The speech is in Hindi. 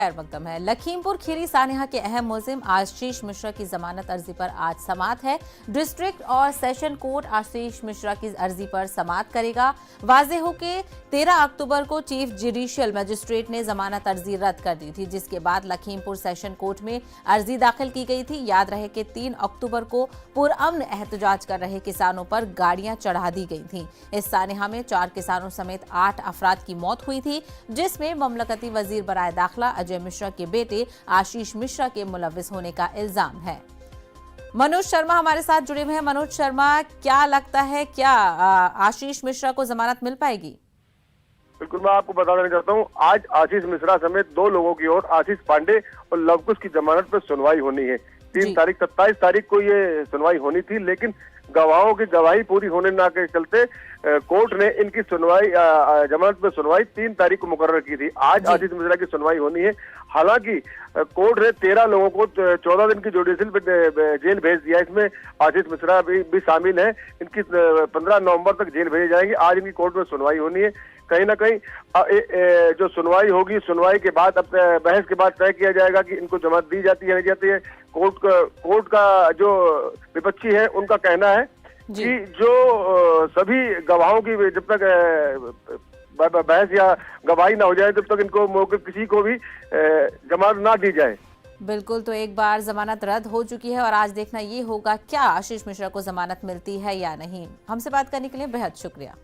खैर मकदम है। लखीमपुर खीरी सानेहा के अहम मुलजिम आशीष मिश्रा की जमानत अर्जी पर आज समाअत है। डिस्ट्रिक्ट और सेशन कोर्ट आशीष मिश्रा की अर्जी पर समाअत करेगा। वाज़ेह हो कि 13 अक्टूबर को चीफ जुडिशियल मजिस्ट्रेट ने जमानत अर्जी रद्द कर दी थी, जिसके बाद लखीमपुर सेशन कोर्ट में अर्जी दाखिल की गई थी। याद रहे कि 3 अक्टूबर को पुरअमन एहतजाज कर रहे किसानों पर गाड़ियां चढ़ा दी गई थी। इस सानेहा में 4 किसानों समेत 8 अफराद की मौत हुई थी, जिसमें ममलकती वजीर बराए दाखिला अजय मिश्रा के बेटे आशीष मिश्रा के मुलविस होने का इल्जाम है। मनोज शर्मा हमारे साथ जुड़े हुए हैं। मनोज शर्मा, क्या लगता है, क्या आशीष मिश्रा को जमानत मिल पाएगी? बिल्कुल, मैं आपको बता देना चाहता हूँ, आज आशीष मिश्रा समेत 2 लोगों की ओर आशीष पांडे और लवकुश की जमानत पर सुनवाई होनी है। 3 तारीख 27 तारीख को ये सुनवाई होनी थी, लेकिन गवाहों की गवाही पूरी होने ना के चलते कोर्ट ने इनकी सुनवाई जमानत पर सुनवाई 3 तारीख को मुकर्रर की थी। आज आशीष मिश्रा की सुनवाई होनी है। हालांकि कोर्ट ने 13 लोगों को 14 दिन की जुडिशियल जेल भेज दिया। इसमें आशीष मिश्रा भी शामिल है। इनकी 15 नवंबर तक जेल भेजे जाएंगे। आज इनकी कोर्ट में सुनवाई होनी है। कहीं ना कहीं जो सुनवाई होगी, सुनवाई के बाद अब बहस के बाद तय किया जाएगा कि इनको जमानत दी जाती है नहीं जाती है। कोर्ट का जो विपक्षी है उनका कहना है कि जो सभी गवाहों की जब तक बहस या गवाही ना हो जाए तब तक इनको मौके किसी को भी जमानत ना दी जाए। बिल्कुल, तो एक बार जमानत रद्द हो चुकी है और आज देखना ये होगा क्या आशीष मिश्रा को जमानत मिलती है या नहीं। हमसे बात करने के लिए बेहद शुक्रिया।